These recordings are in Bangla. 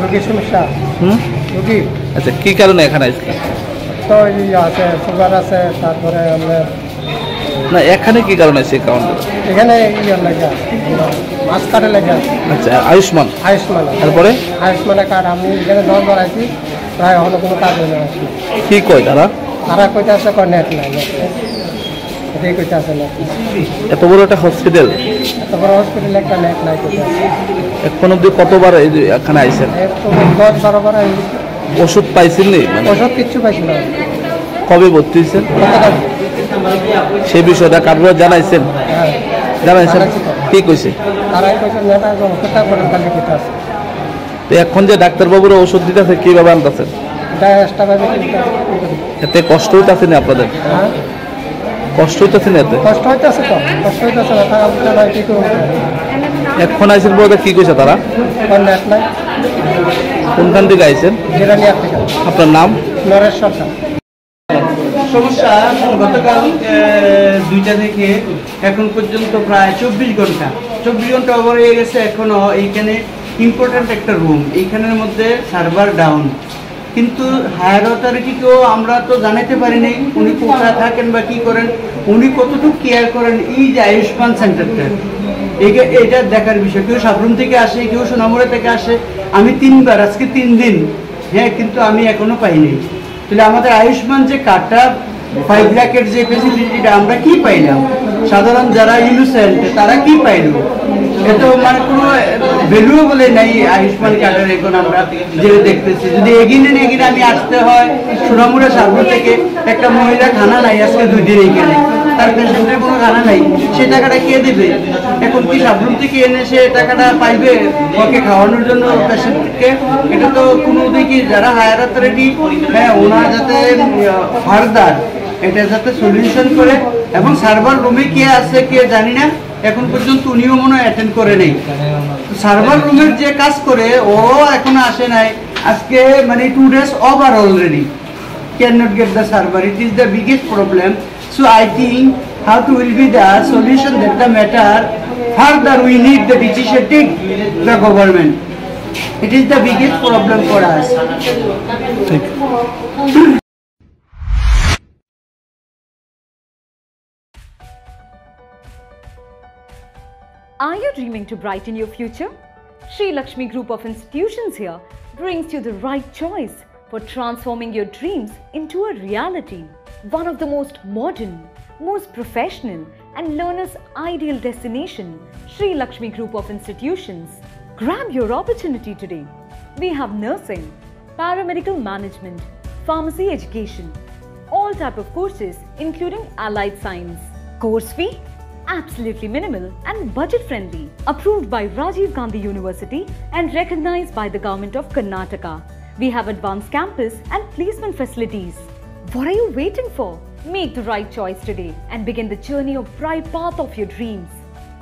রোগীর সমস্যা রোগী আচ্ছা কি কারণে এখানে আসছেন? তো আছে সুগার আছে, তারপরে আমরা না এখানে কি কারণে আছে কাউন্টার? এখানে লেখা মাছ কাটে লেখা। আচ্ছা আয়ুষ্মান তারপরে আয়ুষ্মানের কার্ড আমি এখানে 10 বার আছি, প্রায় এখনো কোনো কাজ হয় না। কি কয় তারা কইতে আছে নেট নাই, এটাই কইতে আছে না। এত বড় একটা হসপিটাল, এত বড় হসপিটাল একটা নেট নাই কইতে আছে। এখন অব্দি কতবার এখানে আইছেন? 10-12 বার। ওষুধ পাইছেন নি? ওষুধ কিচ্ছু পাইছি না। কবে ভর্তি হয়েছেন সেই বিষয়টা কারোর জানাইছেন? জানাইছেন কি কইছে? তারাই কইছে নেটা ওষুধটা করে খালি কইতে আছে। তো এখন যে ডাক্তারবাবুরা ওষুধ দিতেছে কিভাবে আনতেছেন? এতে কষ্ট হইতেছে না আপনাদের? কষ্ট হইতেছে না? এতে কষ্ট হইতেছে তো, কষ্ট হইতেছে না। টাকা পয়সা নাই, কি করব? এখন আইছেন বলতে কি কইছে তারা? নেট নাই। কোনখান থেকে আইছেন? জিরানিয়া থেকে। আপনার নাম? নরেশ সরকার। সমস্যা গতকাল 2টা থেকে এখন পর্যন্ত প্রায় 24 ঘন্টা ওভার হয়ে গেছে। এখনো এইখানে ইম্পর্টেন্ট একটা রুম, এইখানের মধ্যে সার্ভার ডাউন, কিন্তু হায়ার অথরিটিকেও আমরা তো জানাতে পারিনি উনি কোথায় থাকেন বা কী করেন, উনি কতটুকু কেয়ার করেন এই যে আয়ুষ্মান সেন্টারটা, এটা দেখার বিষয়। কেউ সাবরুম থেকে আসে, কেউ সোনামুড়া থেকে আসে। আমি 3 বার, আজকে 3 দিন, হ্যাঁ, কিন্তু আমি এখনো পাইনি। তাহলে আমাদের আয়ুষ্মান যে কার্ডটা 5 লাখের যে ফেসিলিটিটা আমরা কি পাইলাম, সাধারণ যারা ইনোসেন্ট তারা কি পাইল? এত মানে কোনো ভ্যালুও বলে নাই আয়ুষ্মান কার্ডের। এখন আমরা যে দেখতেছি যদি এগিয়ে আমি আসতে হয় সোনামুড়া সাবরুম থেকে, একটা মহিলা খানা নাই আজকে 2 দিন এইখানে, তার পেশেন্টের কোনো খানা নাই, সে টাকাটা কে দেবে? এখন কি সাবরুম থেকে এনে সে টাকাটা পাইবে ওকে খাওয়ানোর জন্য পেশেন্টকে? এটা তো কোনো দিকে যারা হায়ার অথরিটি, হ্যাঁ, ওনারা যাতে ফার্দার এটা যাতে সলিউশন করে। এবং সার্ভার রুমে কে আছে কে জানি না, এখন পর্যন্ত উনিও মনে হয় অ্যাটেন্ড করে নেই। সার্ভার রুমের যে কাজ করে ও এখনো আসে নাই। আজকে মানে 2 days over already, cannot get the server. It is the biggest problem. So I think how to will be the solution that the matter. Further we need the decision take the government. It is the biggest problem for us. Thank you. Are you dreaming to brighten your future? Sri Lakshmi Group of Institutions here brings you the right choice for transforming your dreams into a reality. One of the most modern, most professional and learners' ideal destination, Sri Lakshmi Group of Institutions. Grab your opportunity today. We have nursing, paramedical management, pharmacy education, all type of courses including allied science. Course fee? Absolutely minimal and budget friendly. Approved by Rajiv Gandhi University and recognized by the Government of Karnataka. We have advanced campus and placement facilities. What are you waiting for? Make the right choice today and begin the journey of bright path of your dreams.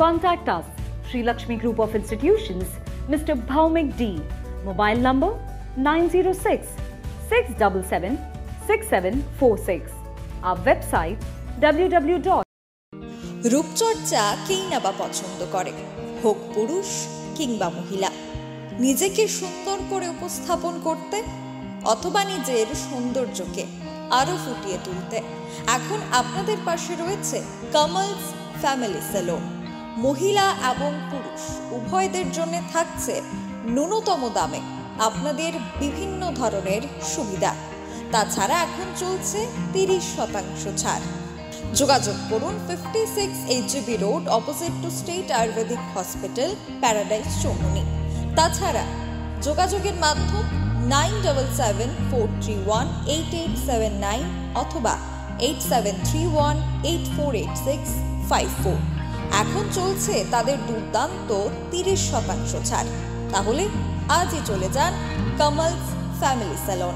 Contact us, Sri Lakshmi Group of Institutions, Mr. Bhaumik D. Mobile number 906 677 6746. Our website www. রূপচর্চা কেই না বা পছন্দ করে, হোক পুরুষ কিংবা মহিলা। নিজেকে সুন্দর করে উপস্থাপন করতে অথবা নিজের সৌন্দর্যকে আরও ফুটিয়ে তুলতে এখন আপনাদের পাশে রয়েছে কামালস ফ্যামিলি সেলুন। মহিলা এবং পুরুষ উভয়দের জন্য থাকছে ন্যূনতম দামে আপনাদের বিভিন্ন ধরনের সুবিধা। তাছাড়া এখন চলছে 30% ছাড়। যোগাযোগ করুন 56 HGB রোড, opposite to state ayurvedic hospital, paradise Chowmuhani. তাছাড়া যোগাযোগের মাধ্যম 9774318879 অথবা 8731848654। এখন চলছে তাদের দুর্দান্ত 30% ছাড়। তাহলে আজই চলে যান কামালস ফ্যামিলি সেলুনে।